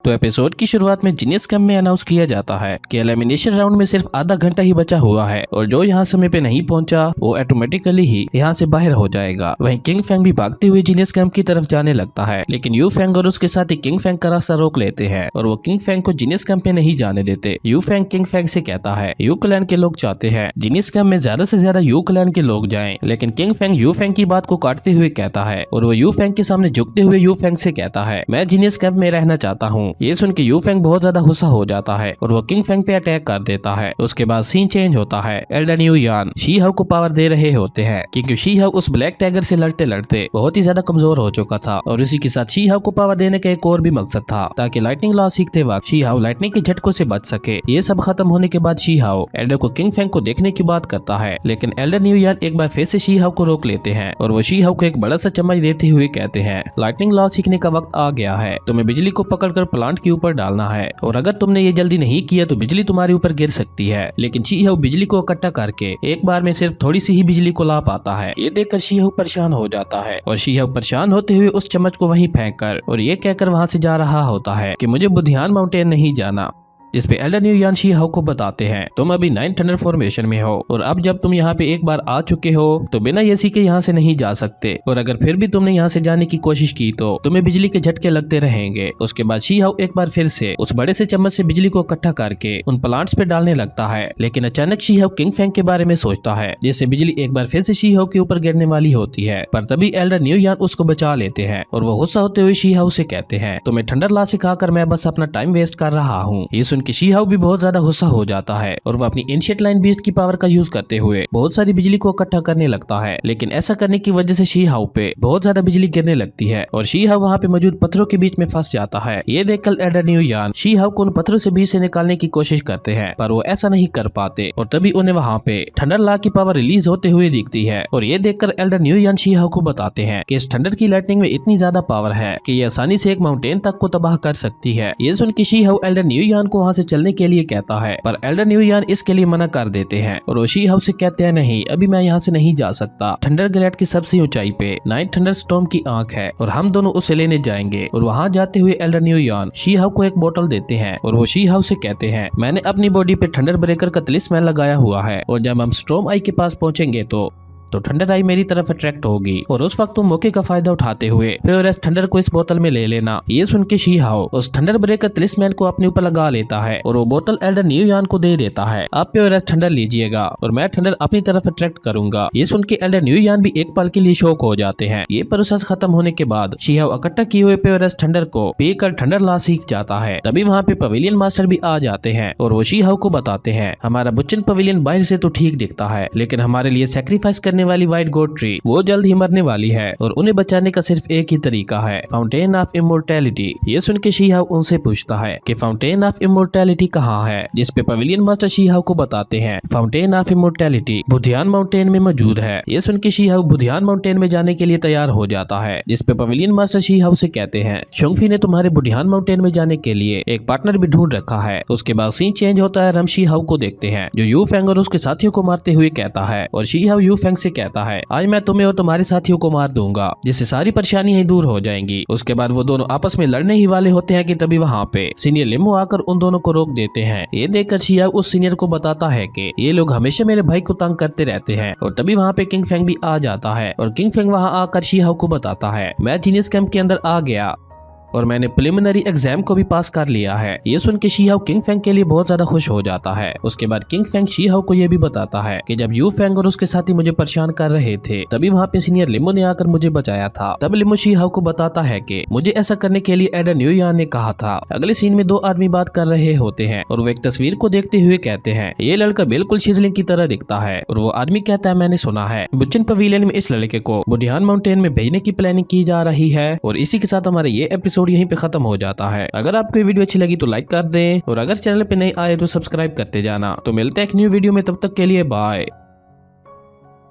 तो एपिसोड की शुरुआत में जीनियस कैंप में अनाउंस किया जाता है कि एलिमिनेशन राउंड में सिर्फ आधा घंटा ही बचा हुआ है और जो यहाँ समय पे नहीं पहुंचा वो ऑटोमेटिकली ही यहाँ से बाहर हो जाएगा। वहीं किंग फेंग भी भागते हुए जीनियस कैंप की तरफ जाने लगता है, लेकिन यू फेंग और उसके साथ ही किंग फेंग का रास्ता रोक लेते हैं और वो किंग फेंग को जीनियस कैंप में नहीं जाने देते। यू फेंग किंग फेंग से कहता है यू क्लैन के लोग चाहते हैं जीनियस कैंप में ज्यादा से ज्यादा यू क्लैन के लोग जाएं, लेकिन किंग फेंग यू फेंग की बात को काटते हुए कहता है और वो यू फेंग के सामने झुकते हुए यू फेंग से कहता है मैं जीनियस कैंप में रहना चाहता हूँ। ये सुन के यू फेंग बहुत ज्यादा गुस्सा हो जाता है और वो किंग फेंग पे अटैक कर देता है। उसके बाद सीन चेंज होता है। एल्डर न्यू यान शी हाउ को पावर दे रहे होते हैं क्योंकि शी हाउ उस ब्लैक टाइगर से लड़ते लड़ते बहुत ही ज्यादा कमजोर हो चुका था और इसी के साथ शी हाउ को पावर देने का एक और भी मकसद था ताकि लाइटनिंग लॉ सीखते वक्त शी हाउ लाइटनिंग के झटकों से बच सके। ये सब खत्म होने के बाद शी हाउ एल्डर को किंग फेंग को देखने की बात करता है, लेकिन एल्डर न्यू यान एक बार फिर से शी हाउ को रोक लेते हैं और वो शी हाउ को एक बड़ा सा चम्मच देते हुए कहते हैं लाइटनिंग लॉ सीखने का वक्त आ गया है, तुम्हें बिजली को पकड़कर प्लांट के ऊपर डालना है और अगर तुमने ये जल्दी नहीं किया तो बिजली तुम्हारे ऊपर गिर सकती है। लेकिन शी हाउ बिजली को इकट्ठा करके एक बार में सिर्फ थोड़ी सी ही बिजली को ला पाता है। ये देखकर शी हाउ परेशान हो जाता है और शी हाउ परेशान होते हुए उस चम्मच को वहीं फेंककर और ये कहकर वहां से जा रहा होता है कि मुझे बुधियान माउंटेन नहीं जाना, जिसपे एल्डर न्यू यान शी हाउ को बताते हैं तुम अभी 9 थंडर फॉर्मेशन में हो और अब जब तुम यहाँ पे एक बार आ चुके हो तो बिना ये सीखे यहाँ से नहीं जा सकते और अगर फिर भी तुमने यहाँ से जाने की कोशिश की तो तुम्हें बिजली के झटके लगते रहेंगे। उसके बाद शी हाउ एक बार फिर से उस बड़े से चम्मच से बिजली को इकट्ठा करके उन प्लांट्स पे डालने लगता है, लेकिन अचानक शी हाउ किंग फेंग के बारे में सोचता है जिससे बिजली एक बार फिर से शी हाउ के ऊपर गिरने वाली होती है, पर तभी एल्डर न्यू यान उसको बचा लेते हैं और वो गुस्सा होते हुए शी हाउ से कहते हैं तुम्हें थंडर लॉ सिखाकर मैं बस अपना टाइम वेस्ट कर रहा हूँ। ये सुन के शी हाउ भी बहुत ज्यादा गुस्सा हो जाता है और वो अपनी एंशिएंट लाइन बीस्ट की पावर का यूज करते हुए बहुत सारी बिजली को इकट्ठा करने लगता है, लेकिन ऐसा करने की वजह से शी हाउ पे बहुत ज्यादा बिजली गिरने लगती है और शी हाउ वहाँ पे मौजूद पत्थरों के बीच में फंस जाता है। ये देखकर एल्डर न्यू यान शी हाउ को उन पत्थरों से बीच से निकालने की कोशिश करते हैं पर वो ऐसा नहीं कर पाते और तभी उन्हें वहाँ पे थंडर लॉ की पावर रिलीज होते हुए दिखती है और ये देखकर एल्डर न्यू यान शी हाउ को बताते हैं कि इस थंडर की लाइटनिंग में इतनी ज्यादा पावर है कि ये आसानी से एक माउंटेन तक को तबाह कर सकती है। ये सुन के शी हाउ एल्डर न्यू यान को वहाँ से चलने के लिए कहता है पर एल्डर न्यू यान इसके लिए मना कर देते हैं और वो शी हाउ से कहते हैं नहीं अभी मैं यहाँ से नहीं जा सकता। थंडर ग्लेड की सबसे ऊंचाई पे नाइट थंडर स्टॉर्म की आंख है और हम दोनों उसे लेने जाएंगे और वहाँ जाते हुए एल्डर न्यू यान शी हाउ को एक बोतल देते हैं और वो शी हाउ से कहते हैं मैंने अपनी बॉडी पे थंडर ब्रेकर का तलिस्मान लगाया हुआ है और जब हम स्टॉर्म आई के पास पहुंचेंगे तो थंडर आई मेरी तरफ अट्रैक्ट होगी और उस वक्त तुम मौके का फायदा उठाते हुए प्योरेस्ट थंडर को इस बोतल में ले लेना। ये सुन के शी हाउ उस थंडर ब्रेकर तलिस्मान को अपने ऊपर लगा लेता है और वो बोतल एल्डर न्यू यान को दे देता है आप प्योरेस्ट थंडर लीजिएगा और मैं थंडर अपनी तरफ अट्रैक्ट करूंगा। ये सुन के एल्डर न्यू यान भी एक पल के लिए शॉक हो जाते हैं। ये प्रोसेस खत्म होने के बाद शी हाउ इकट्ठा किए हुए प्योरेस्ट थंडर को पीकर थंडर लॉ सीख जाता है। तभी वहाँ पे पवेलियन मास्टर भी आ जाते हैं और वो शी हाउ को बताते हैं हमारा बुच्चन पवेलियन बाहर से तो ठीक दिखता है लेकिन हमारे लिए सेक्रीफाइस करने वाली व्हाइट गोड वो जल्द ही मरने वाली है और उन्हें बचाने का सिर्फ एक ही तरीका है फाउंटेन ऑफ इमोर्टैलिटी। ये सुन के शी हाउ उनसे पूछता है कि फाउंटेन ऑफ इमोर्टैलिटी कहाँ है, जिसपे पवेलियन मास्टर शी हाउ को बताते हैं फाउंटेन ऑफ इमोर्टैलिटी बुधियान माउंटेन में मौजूद है। ये सुन के शी हाउ बुधियान माउंटेन में जाने के लिए तैयार हो जाता है, जिसपे पवेलियन मास्टर शी हाउ से कहते हैं शोंगफी ने तुम्हारे बुधियान माउंटेन में जाने के लिए एक पार्टनर भी ढूंढ रखा है। उसके बाद सीन चेंज होता है। हम शी हाउ को देखते हैं जो यू फेंग और उसके साथियों को मारते हुए कहता है और शी हाउ यू फेंग से कहता है आज मैं तुम्हें और तुम्हारे साथियों को मार दूंगा जिससे सारी परेशानियां दूर हो जाएंगी। उसके बाद वो दोनों आपस में लड़ने ही वाले होते हैं कि तभी वहाँ पे सीनियर लिमो आकर उन दोनों को रोक देते हैं। ये देखकर शी हाउ उस सीनियर को बताता है कि ये लोग हमेशा मेरे भाई को तंग करते रहते हैं और तभी वहाँ पे किंग फेंग भी आ जाता है और किंग फेंग वहाँ आकर शी हाउ को बताता है मैं जीनियस कैंप के अंदर आ गया और मैंने प्रिलिमिनरी एग्जाम को भी पास कर लिया है। ये सुन के शी हाउ किंग फेंग के लिए बहुत ज्यादा खुश हो जाता है। उसके बाद किंग फेंग शी हाउ को ये भी बताता है कि जब यू फेंग और उसके साथी मुझे परेशान कर रहे थे तभी वहाँ पे सीनियर लिमो ने आकर मुझे बचाया था। तब लिमो शी हाउ को बताता है कि मुझे ऐसा करने के लिए एल्डर न्यू यान ने कहा था। अगले सीन में दो आदमी बात कर रहे होते हैं और वो एक तस्वीर को देखते हुए कहते हैं ये लड़का बिल्कुल शिजलिंग की तरह दिखता है और वो आदमी कहता है मैंने सुना है बुच्चन पवेलियन में इस लड़के को बुधियान माउंटेन में भेजने की प्लानिंग की जा रही है। और इसी के साथ हमारा ये एपिसोड यहीं पे खत्म हो जाता है। अगर आपको ये वीडियो अच्छी लगी तो लाइक कर दें और अगर चैनल पे नए आए तो सब्सक्राइब करते जाना। तो मिलते हैं एक न्यू वीडियो में, तब तक के लिए बाय।